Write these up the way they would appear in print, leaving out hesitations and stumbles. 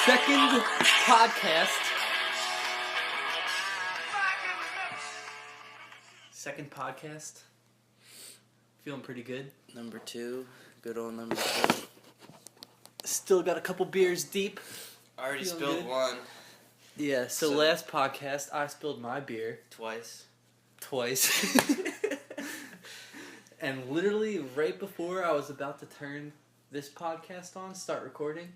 Second podcast. Second podcast. Feeling pretty good. Number 2. Good old number 2. Still got a couple beers deep. Already Feeling spilled good. one. Yeah, so last podcast I spilled my beer. Twice. And literally right before I was about to turn this podcast on, start recording,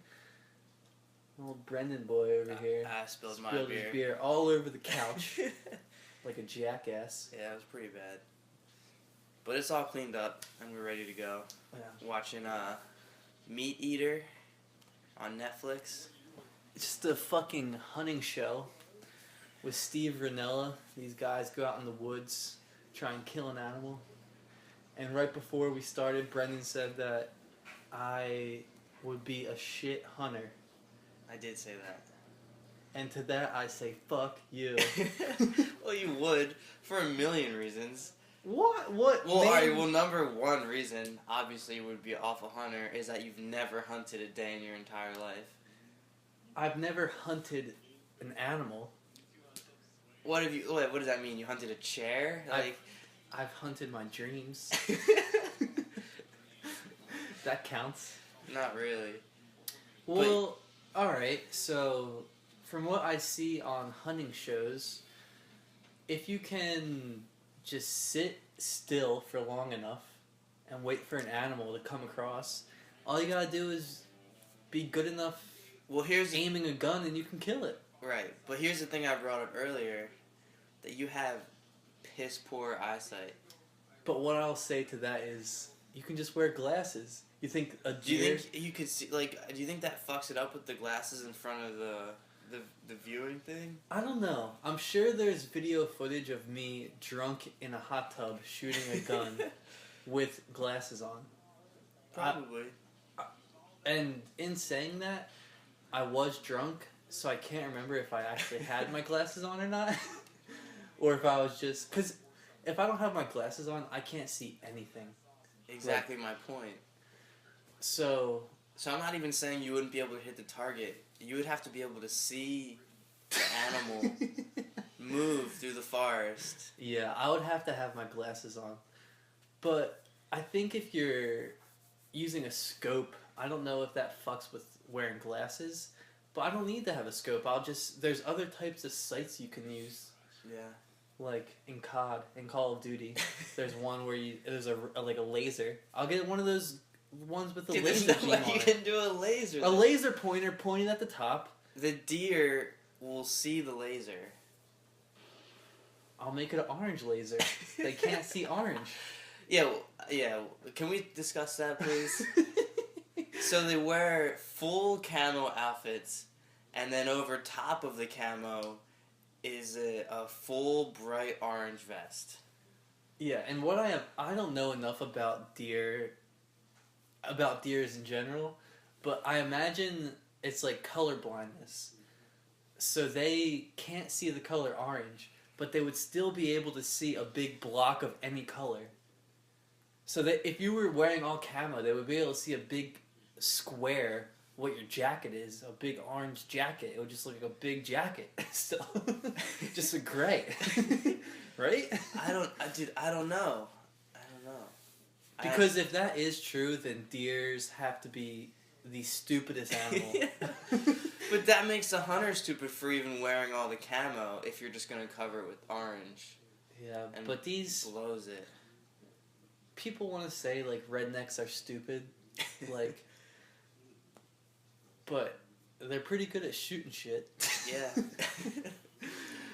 old Brendan boy over here I spilled my spilled beer. his beer all over the couch like a jackass. Yeah, it was pretty bad. But it's all cleaned up and we're ready to go. Yeah. Watching Meat Eater on Netflix. It's just a fucking hunting show with Steve Rinella. These guys go out in the woods, try and kill an animal. And right before we started, Brendan said that I would be a shit hunter. I did say that. And to that I say, fuck you. Well, you would, for a million reasons. What? Well, man? alright, well, number one reason, obviously, you would be an awful hunter, is that you've never hunted a day in your entire life. I've never hunted an animal. What does that mean? You hunted a chair? I've hunted my dreams. That counts. Not really. Well, alright, so from what I see on hunting shows, if you can just sit still for long enough and wait for an animal to come across, all you gotta do is be good enough Well, here's aiming a gun and you can kill it. Right, but here's the thing I brought up earlier, that you have piss poor eyesight. But what I'll say to that is, you can just wear glasses. You think a Do you deer... think you could see, do you think that fucks it up with the glasses in front of the viewing thing? I don't know. I'm sure there's video footage of me drunk in a hot tub shooting a gun with glasses on. Probably. And in saying that, I was drunk, so I can't remember if I actually had my glasses on or not. Or if I was just... Because if I don't have my glasses on, I can't see anything. Exactly my point. So I'm not even saying you wouldn't be able to hit the target. You would have to be able to see the animal move through the forest. Yeah, I would have to have my glasses on. But I think if you're using a scope, I don't know if that fucks with wearing glasses, but I don't need to have a scope. There's other types of sights you can use. Yeah. Like in COD, in Call of Duty, there's one where there's a laser. I'll get one of those ones with the laser beam on You it. can do a laser. A laser pointer pointing at the top. The deer will see the laser. I'll make it an orange laser. They can't see orange. Yeah. Can we discuss that, please? So they wear full camo outfits, and then over top of the camo is a full bright orange vest. Yeah, and I don't know enough about deers in general, but I imagine it's like color blindness. So they can't see the color orange, but they would still be able to see a big block of any color. So that if you were wearing all camo, they would be able to see a big square what your jacket is, a big orange jacket. It would just look like a big jacket still. Just a gray. Right? I don't know. Because if that is true, then deers have to be the stupidest animal. But that makes the hunter stupid for even wearing all the camo if you're just going to cover it with orange. Yeah, and but these... blows it. People want to say, like, rednecks are stupid. Like... But they're pretty good at shooting shit. Yeah.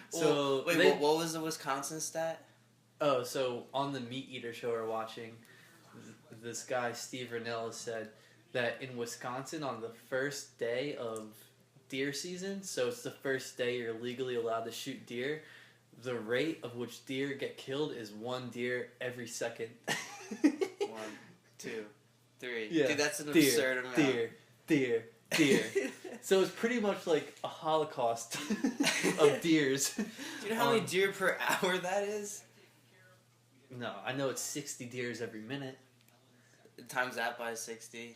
So wait, what was the Wisconsin stat? Oh, so on the Meat Eater show we're watching, this guy Steve Rinella said that in Wisconsin on the first day of deer season, so it's the first day you're legally allowed to shoot deer, the rate of which deer get killed is 1 deer every second. 1, 2, 3. Yeah. Dude, that's an deer, absurd amount. Deer. So it's pretty much like a holocaust of deers. Do you know how many deer per hour that is? No, I know it's 60 deers every minute. Times that by 60.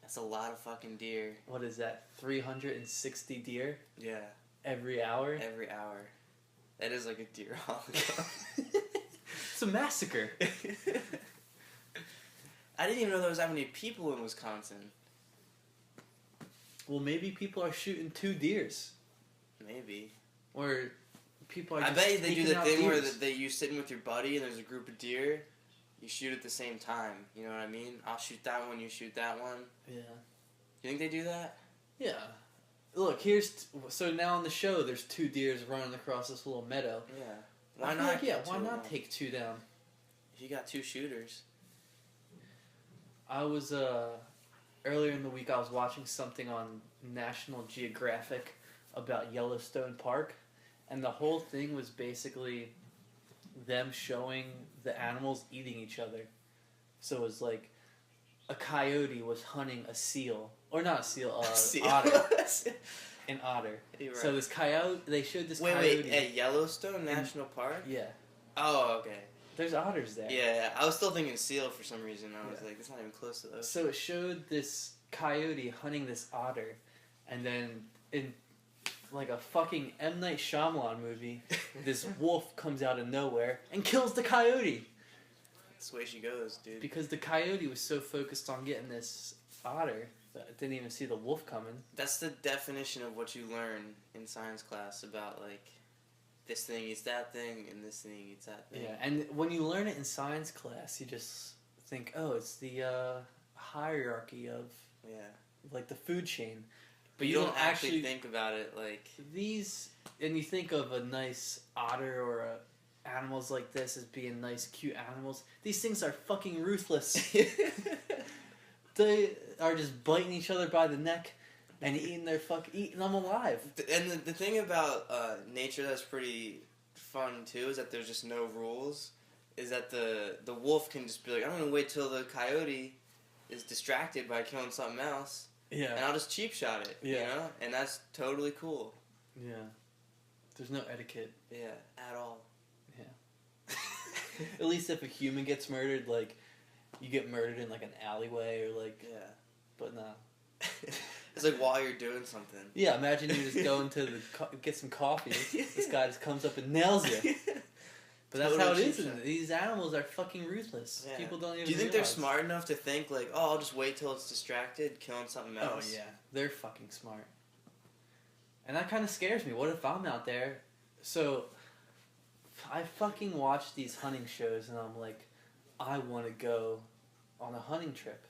That's a lot of fucking deer. What is that? 360 deer Yeah, every hour. every hour. That is like a deer holocaust. It's a massacre. I didn't even know there was that many people in Wisconsin. Well, maybe people are shooting 2 deers, Maybe. or people are. I Just bet they do the taking out thing where deers. you sitting with your buddy and there's a group of deer. You shoot at the same time. You know what I mean? I'll shoot that one. You shoot that one. Yeah. You think they do that? Yeah. Look, so now on the show, there's 2 deers running across this little meadow. Yeah. I Why feel not? like, yeah. get Why two of not them? take 2 down? If you got 2 shooters. I was earlier in the week. I was watching something on National Geographic about Yellowstone Park, and the whole thing was basically them showing the animals eating each other. So it was like a coyote was hunting a seal, or not a seal, otter, an otter. You're So right. this coyote, they showed this Wait, coyote. at Yellowstone National Park? Yeah, Oh, okay. there's otters there. Yeah, I was still thinking seal for some reason. I was Yeah. like, it's not even close to those. So it showed this coyote hunting this otter, and then in like a fucking M. Night Shyamalan movie, this wolf comes out of nowhere and kills the coyote That's the way she goes, dude. because the coyote was so focused on getting this otter that it didn't even see the wolf coming. That's the definition of what you learn in science class about, like, this thing eats that thing, and this thing eats that thing. Yeah, and when you learn it in science class, you just think, oh, it's the hierarchy of Yeah. like the food chain. But you don't actually think about it, like... These, and you think of a nice otter or animals like this as being nice, cute animals. These things are fucking ruthless. They are just biting each other by the neck and eating them alive. And the thing about nature that's pretty fun, too, is that there's just no rules. Is that the wolf can just be like, I'm going to wait till the coyote is distracted by killing something else. Yeah. And I'll just cheap shot it, you Yeah. know? And that's totally cool. Yeah. There's no etiquette. Yeah, at all. At least if a human gets murdered, like, you get murdered in, like, an alleyway or, like... Yeah. But no. It's like while you're doing something. Yeah, imagine you just going to get some coffee. This guy just comes up and nails you. But that's Totally how it is. cheap shot. These animals are fucking ruthless. Yeah. People don't even Do you think they're realize. smart enough to think, like, oh, I'll just wait till it's distracted, killing something Oh, else? yeah. They're fucking smart. And that kind of scares me. What if I'm out there? So, I fucking watch these hunting shows and I'm like, I want to go on a hunting trip.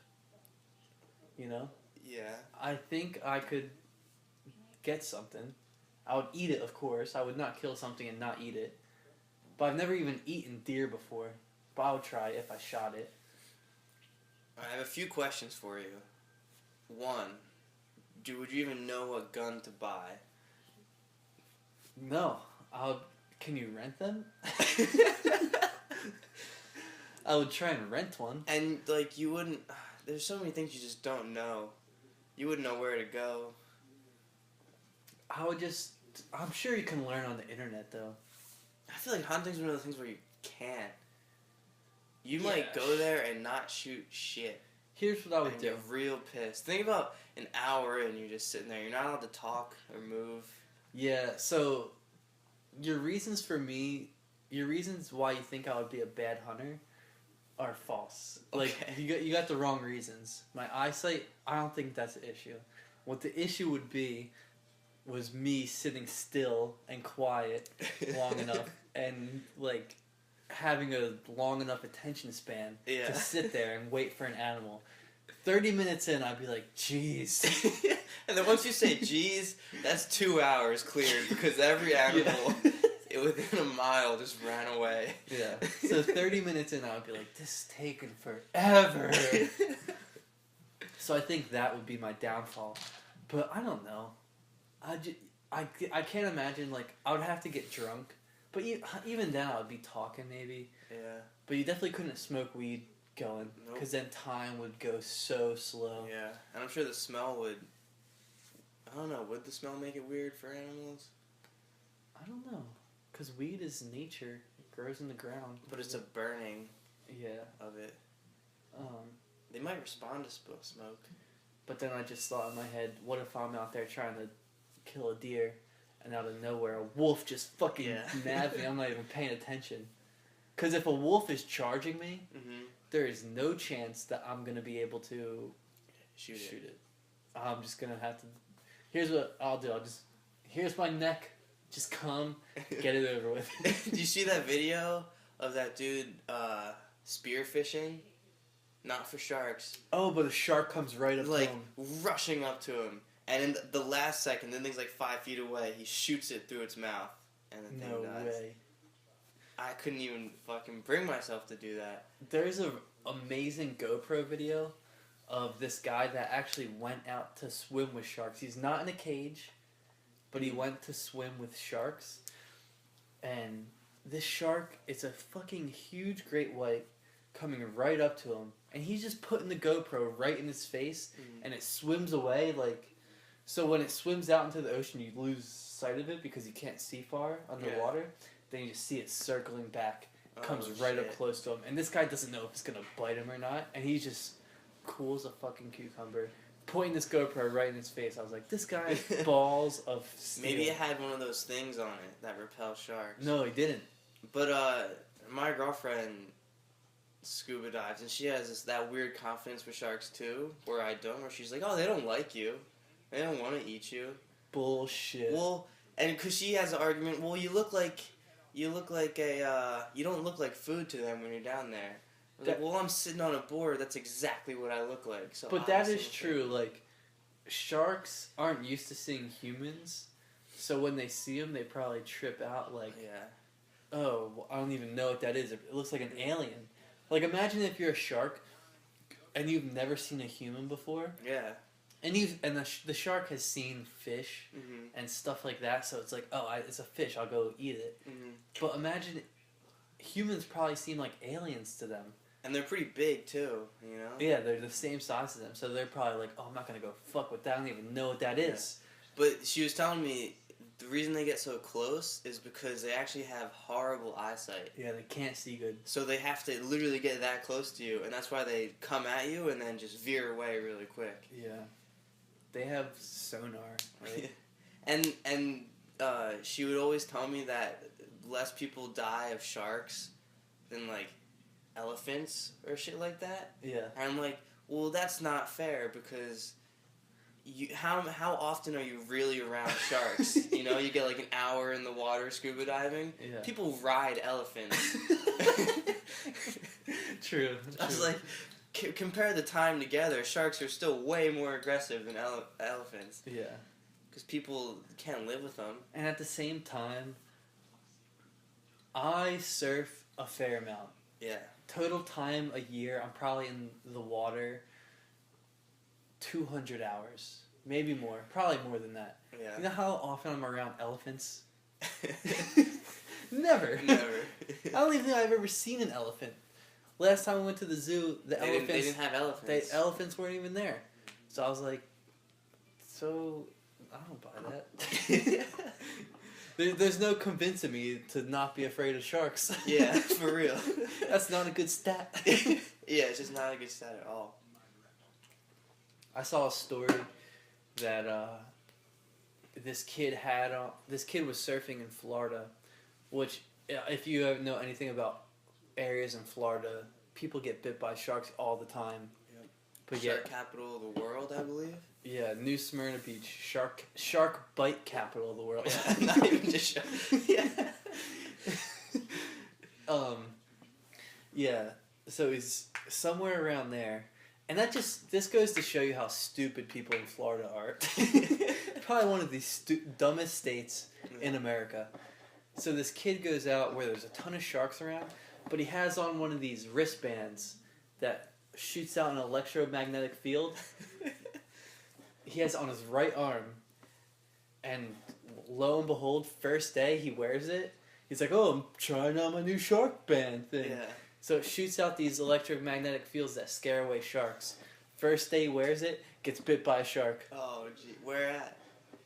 You know? Yeah. I think I could get something. I would eat it, of course. I would not kill something and not eat it. But I've never even eaten deer before. But I would try if I shot it. I have a few questions for you. One, would you even know what gun to buy? No. Can you rent them? I would try and rent one. And, like, you wouldn't... There's so many things you just don't know. You wouldn't know where to go. I would just... I'm sure you can learn on the internet, though. I feel like hunting's one of the things where you can't. You Yeah. might go there and not shoot shit. Here's what I would And do. get real pissed. Think about an hour and you're just sitting there. You're not allowed to talk or move. Yeah, so... Your reasons why you think I would be a bad hunter are false. Like, Okay. you got the wrong reasons. My eyesight, I don't think that's the issue. What the issue would be was me sitting still and quiet long enough and, like, having a long enough attention span Yeah. to sit there and wait for an animal. 30 minutes in, I'd be like, jeez. And then once you say "geez," that's 2 hours cleared because every animal within a mile just ran away. Yeah. So 30 minutes in, I would be like, this is taking forever. So I think that would be my downfall. But I don't know. I can't imagine, like, I would have to get drunk. But even then, I would be talking maybe. Yeah. But you definitely couldn't smoke weed going. Nope. Because then time would go so slow. Yeah. And I'm sure the smell would... I don't know. Would the smell make it weird for animals? I don't know. Because weed is nature. It grows in the ground. But it's a burning Yeah. of it. Um, They might respond to smoke. But then I just thought in my head, what if I'm out there trying to kill a deer, and out of nowhere a wolf just fucking nabs me? I'm not even paying attention. Because if a wolf is charging me, there is no chance that I'm gonna be able to shoot it. I'm just gonna have to. Here's what I'll do. Here's my neck. Just come, get it over with. Did you see that video of that dude spearfishing? Not for sharks. Oh, but a shark comes right up to him. Rushing up to him. And in the last second, the thing's like 5 feet away, he shoots it through its mouth. And the thing dies. No way. I couldn't even fucking bring myself to do that. There's an amazing GoPro video of this guy that actually went out to swim with sharks. He's not in a cage, but he went to swim with sharks. And this shark, it's a fucking huge great white coming right up to him. And he's just putting the GoPro right in his face, and it swims away. So when it swims out into the ocean, you lose sight of it because you can't see far underwater. Then you just see it circling back, comes right up close to him. And this guy doesn't know if it's going to bite him or not. And he just cool as a fucking cucumber, pointing this GoPro right in his face. I was like, this guy has balls of steel. Maybe it had one of those things on it that repel sharks. No, he didn't. But my girlfriend scuba dives, and she has that weird confidence with sharks too, where I don't, where she's like, oh, they don't like you. They don't want to eat you. Bullshit. Well, and because she has an argument, well, you don't look like food to them when you're down there. Like, well, I'm sitting on a board. That's exactly what I look like. So, but that is true. Like, sharks aren't used to seeing humans, so when they see them, they probably trip out. Like, oh, well, I don't even know what that is. It looks like an alien. Like, imagine if you're a shark, and you've never seen a human before. Yeah. And the shark has seen fish and stuff like that, so it's like, oh, it's a fish. I'll go eat it. But imagine, humans probably seem like aliens to them. And they're pretty big, too, you know? Yeah, they're the same size as them, so they're probably like, oh, I'm not going to go fuck with that. I don't even know what that is. But she was telling me the reason they get so close is because they actually have horrible eyesight. Yeah, they can't see good. So they have to literally get that close to you, and that's why they come at you and then just veer away really quick. Yeah. They have sonar, right? and she would always tell me that less people die of sharks than, like, elephants or shit like that. Yeah. And I'm like, well, that's not fair because how often are you really around sharks? You know, you get like an hour in the water scuba diving. Yeah. People ride elephants. True. I was like, compare the time together. Sharks are still way more aggressive than elephants. Yeah. Because people can't live with them. And at the same time, I surf a fair amount. Yeah. Total time a year, I'm probably in the water 200 hours. Maybe more. Probably more than that. Yeah. You know how often I'm around elephants? Never. Never. I don't even think I've ever seen an elephant. Last time I went to the zoo, they didn't have elephants. Elephants weren't even there. So I was like, I don't buy that. There's no convincing me to not be afraid of sharks. Yeah, for real. That's not a good stat. Yeah, it's just not a good stat at all. I saw a story that this kid was surfing in Florida, which, if you know anything about areas in Florida, people get bit by sharks all the time. Yep. But Shark capital of the world, I believe. Yeah, New Smyrna Beach, shark bite capital of the world. Yeah, not even just shark. Yeah. Yeah. So he's somewhere around there, and this goes to show you how stupid people in Florida are. Probably one of the dumbest states in America. So this kid goes out where there's a ton of sharks around, but he has on one of these wristbands that shoots out an electromagnetic field. He has it on his right arm, and lo and behold, first day he wears it, he's like, oh, I'm trying out my new shark band thing. Yeah. So it shoots out these electromagnetic fields that scare away sharks. First day he wears it, gets bit by a shark. Oh, gee. Where at?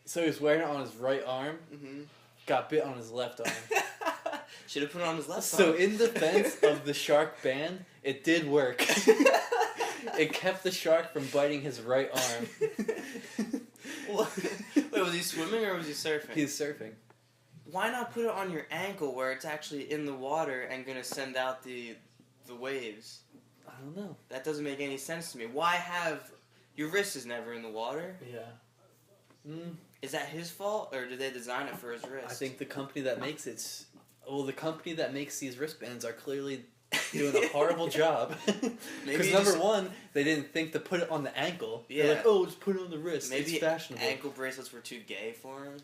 So he's wearing it on his right arm, got bit on his left arm. Should have put it on his left arm. So in defense of the shark band, it did work. It kept the shark from biting his right arm. Wait, was he swimming or was he surfing? He's surfing. Why not put it on your ankle where it's actually in the water and gonna send out the waves? I don't know. That doesn't make any sense to me. Why have your wrist is never in the water? Yeah. Is that his fault or did they design it for his wrist? I think the company that makes the company that makes these wristbands are clearly doing a horrible job. Because number one, they didn't think to put it on the ankle. Yeah. They're like, oh, just put it on the wrist. Maybe it's fashionable. ankle bracelets were too gay for him.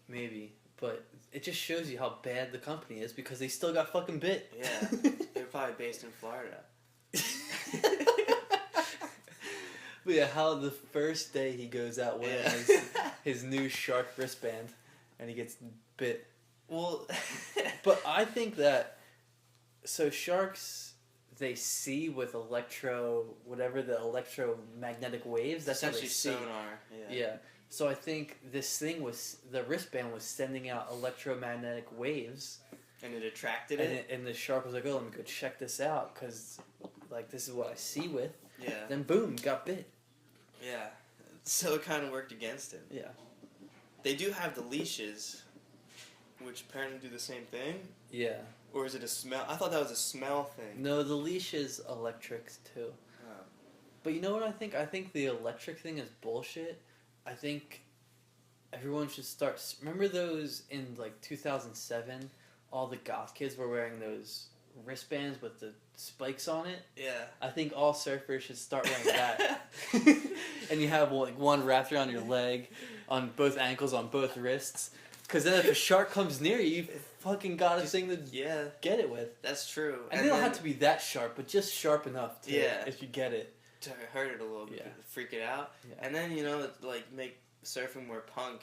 Maybe, but it just shows you how bad the company is because they still got fucking bit. Yeah, they're probably based in Florida. But yeah, how the first day he goes out wearing his new shark wristband, and he gets bit. Well, but I think that so sharks they see with whatever the electromagnetic waves. That's how they essentially see. sonar. Yeah. So I think the wristband was sending out electromagnetic waves. And it attracted it? And the shark was like, oh, let me go check this out, because, like, this is what I see with. Yeah. Then, boom, got bit. Yeah. So it kind of worked against him. Yeah. They do have the leashes, which apparently do the same thing. Yeah. Or is it a smell? I thought that was a smell thing. No, the leash is electric, too. Oh. But you know what I think? I think the electric thing is bullshit. I think everyone should start... Remember those in, like, 2007? All the goth kids were wearing those wristbands with the spikes on it. Yeah. I think all surfers should start wearing that. And you have like one wrapped around your leg, on both ankles, on both wrists. Because then if a shark comes near you, you fucking got a thing to get it with. That's true. And they don't have to be that sharp, but just sharp enough to, if you get it. To hurt it a little bit, freak it out. Yeah. And then, like, make surfing more punk,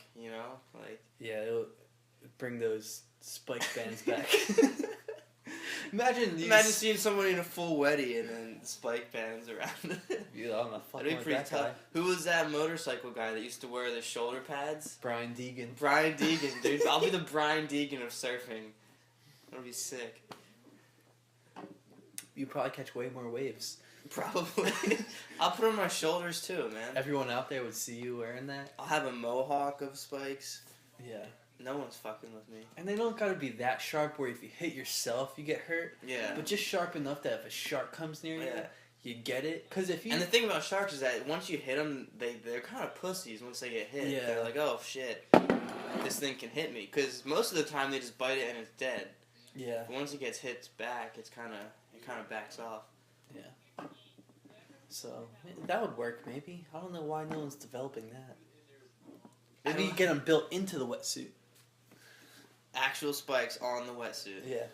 Like... Yeah, it'll bring those spike bands back. Imagine seeing someone in a full weddy and then spike bands around it. Yeah, I'm not fucking That'd be pretty tough. guy. Who was that motorcycle guy that used to wear the shoulder pads? Brian Deegan. Brian Deegan, dude. I'll be the Brian Deegan of surfing. That'll be sick. You probably catch way more waves. Probably. I'll put it on my shoulders too, man. Everyone out there would see you wearing that. I'll have a mohawk of spikes. Yeah. No one's fucking with me. And they don't gotta be that sharp where if you hit yourself, you get hurt. Yeah. But just sharp enough that if a shark comes near you, you get it. Cause if you... And the thing about sharks is that once you hit them, they're kind of pussies once they get hit. Yeah. They're like, oh shit, this thing can hit me. Because most of the time they just bite it and it's dead. Yeah. But once it gets hit back, it kind of backs off. Yeah. So, that would work maybe. I don't know why no one's developing that. Maybe you get them built into the wetsuit. Actual spikes on the wetsuit. Yeah.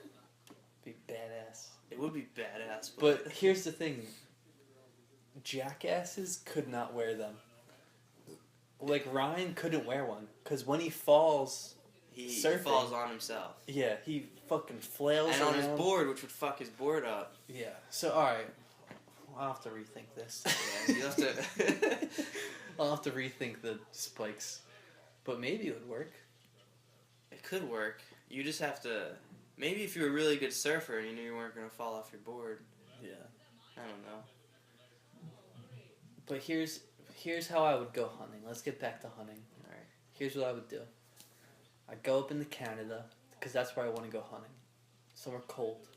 Be badass. It would be badass. But here's the thing. Jackasses could not wear them. Like, Ryan couldn't wear one. Because when he falls... He falls on himself. Yeah, he fucking flails and around. on his board, which would fuck his board up. Yeah. So, alright. I'll have to rethink this. Yeah, you have to... I'll have to rethink the spikes. But maybe it would work. It could work. You just have to... Maybe if you were a really good surfer and you knew you weren't going to fall off your board. Yeah. I don't know. But here's how I would go hunting. Let's get back to hunting. Alright. Here's what I would do. I'd go up into Canada, because that's where I want to go hunting. Somewhere cold.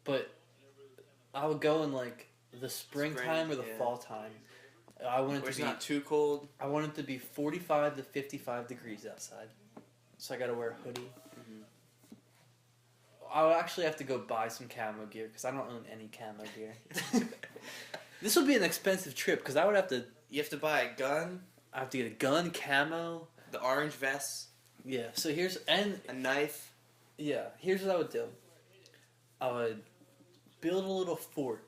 But I would go in, like, the springtime or the fall time. I want it Where it's to be not too cold. I want it to be 45 to 55 degrees outside. So I gotta wear a hoodie. Mm-hmm. I would actually have to go buy some camo gear, because I don't own any camo gear. This would be an expensive trip, because I would have to... You have to buy a gun. I have to get a gun, camo... The orange vest. Yeah, so here's... And... A knife. Yeah, here's what I would do. I would build a little fort.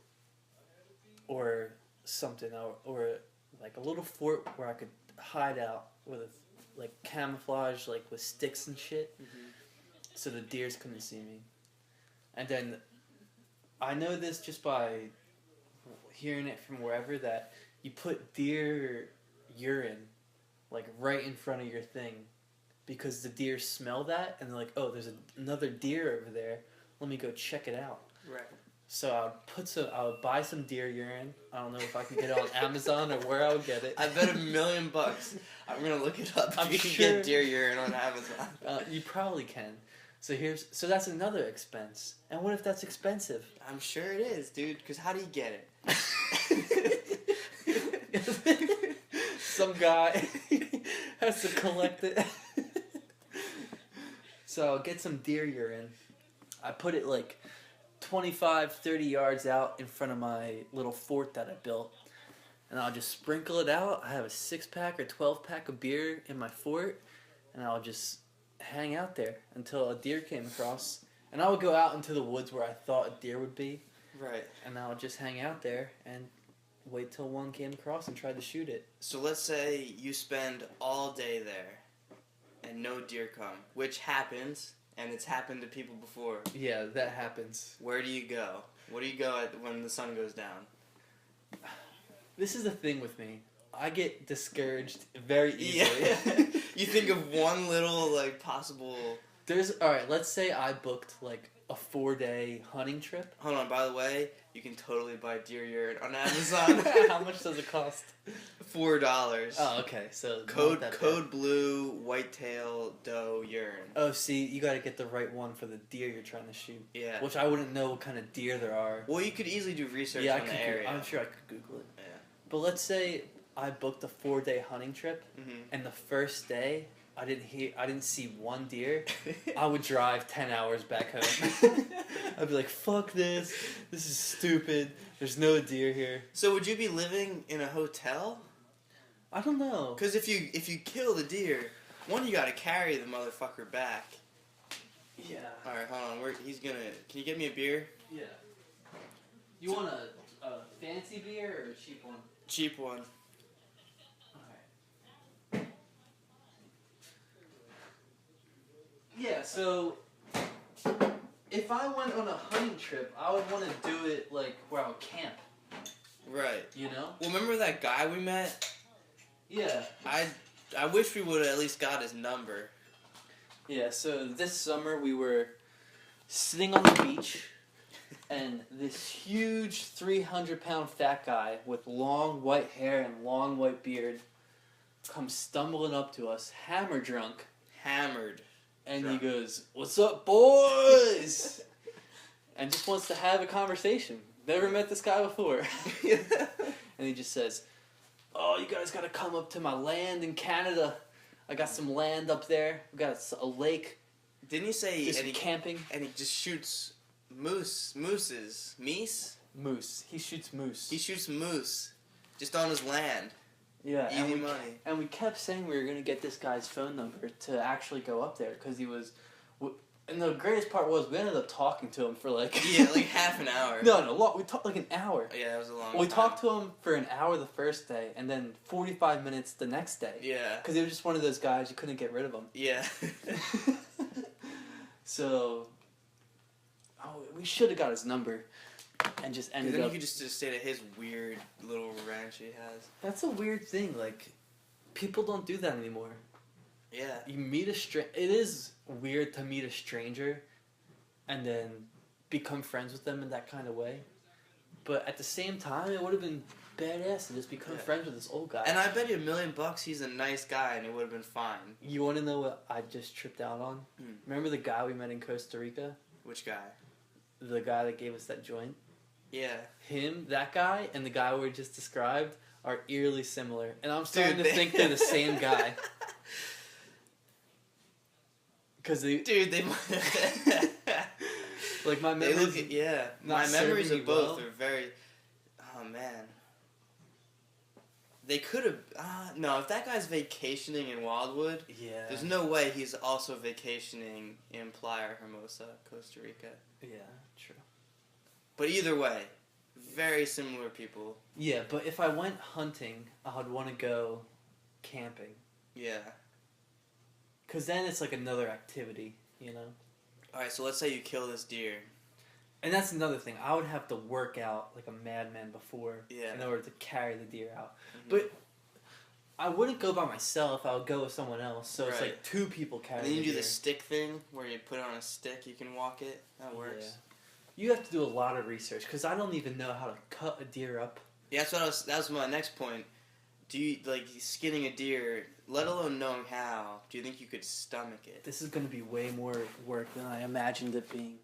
Or something. Or like a little fort where I could hide out with, like, camouflage, like, with sticks and shit. Mm-hmm. So the deers couldn't see me. And then... I know this just by hearing it from wherever, that you put deer urine, like, right in front of your thing, because the deer smell that and they're like, oh, there's another deer over there, let me go check it out. Right. So I would buy some deer urine. I don't know if I can get it on Amazon or where I would get it. I bet $1,000,000. I'm gonna look it up. I'm If you can sure- get deer urine on Amazon. You probably can. So that's another expense. And what if that's expensive? I'm sure it is, dude. Because how do you get it? Some guy has to collect it. So I'll get some deer urine. I put it like 25, 30 yards out in front of my little fort that I built. And I'll just sprinkle it out. I have a 6-pack or 12-pack of beer in my fort. And I'll just hang out there until a deer came across. And I would go out into the woods where I thought a deer would be. Right. And I would just hang out there and wait till one came across and tried to shoot it. So let's say you spend all day there and no deer come, which happens, and it's happened to people before. Yeah, that happens. Where do you go? What do you go at when the sun goes down? This is the thing with me. I get discouraged very easily. Yeah. You think of one little, like, possible... Alright, let's say I booked, like, a 4-day hunting trip. Hold on, by the way, you can totally buy deer urine on Amazon. How much does it cost? $4. Oh, okay, so... Code blue, whitetail, doe, urine. Oh, see, you gotta get the right one for the deer you're trying to shoot. Yeah. Which I wouldn't know what kind of deer there are. Well, you could easily do research Yeah, on the area. I'm sure I could Google it. Yeah. But let's say I booked a 4-day hunting trip, and the first day I didn't see one deer. I would drive 10 hours back home. I'd be like, "Fuck this! This is stupid. There's no deer here." So would you be living in a hotel? I don't know. Because if you kill the deer, one, you gotta carry the motherfucker back. Yeah. All right, hold on. He's gonna. Can you get me a beer? Yeah. You want a fancy beer or a cheap one? Cheap one. Yeah, so if I went on a hunting trip, I would want to do it like where I would camp. Right. You know? Well, remember that guy we met? Yeah. I wish we would have at least got his number. Yeah, so this summer we were sitting on the beach, and this huge 300-pound fat guy with long white hair and long white beard comes stumbling up to us, hammer drunk. Hammered. And Drunk. he goes, "What's up, boys?" And just wants to have a conversation. Never met this guy before. And he just says, "Oh, you guys gotta come up to my land in Canada. I got some land up there. We got a lake. Didn't he say Do some camping." and he just shoots mooses? Meese? Moose. He shoots moose. He shoots moose. Just on his land. Yeah, Easy money. And we kept saying we were going to get this guy's phone number to actually go up there because he was... And the greatest part was we ended up talking to him for like... Yeah, like half an hour. No, we talked like an hour. Yeah, it was a long We time. talked to him for an hour the first day and then 45 minutes the next day. Yeah. Because he was just one of those guys, you couldn't get rid of him. Yeah. So... we should have got his number and just ended then up... you could just stay at his weird little ranch he has. That's a weird thing, like... People don't do that anymore. Yeah. You meet it is weird to meet a stranger and then become friends with them in that kind of way. But at the same time, it would have been badass to just become friends with this old guy. And I bet you $1,000,000 he's a nice guy and it would have been fine. You want to know what I just tripped out on? Remember the guy we met in Costa Rica? Which guy? The guy that gave us that joint? Yeah. Him, that guy, and the guy we just described are eerily similar. And I'm starting Dude, to think they're the same guy. Because they like my They memories. look at, not my memories serving of you both well. are very. Oh man. They could have. No, if that guy's vacationing in Wildwood, Yeah. there's no way he's also vacationing in Playa Hermosa, Costa Rica. Yeah, true. But either way, very similar people. Yeah, but if I went hunting, I would want to go camping. Yeah. Because then it's like another activity, you know? Alright, so let's say you kill this deer. And that's another thing. I would have to work out like a madman before in order to carry the deer out. Mm-hmm. But I wouldn't go by myself. I would go with someone else. So it's Right. like 2 people carrying And then you the do deer. the stick thing where you put it on a stick, you can walk it. That works. You have to do a lot of research because I don't even know how to cut a deer up. Yeah, that was my next point. Do you like skinning a deer, let alone knowing how? Do you think you could stomach it? This is going to be way more work than I imagined it being.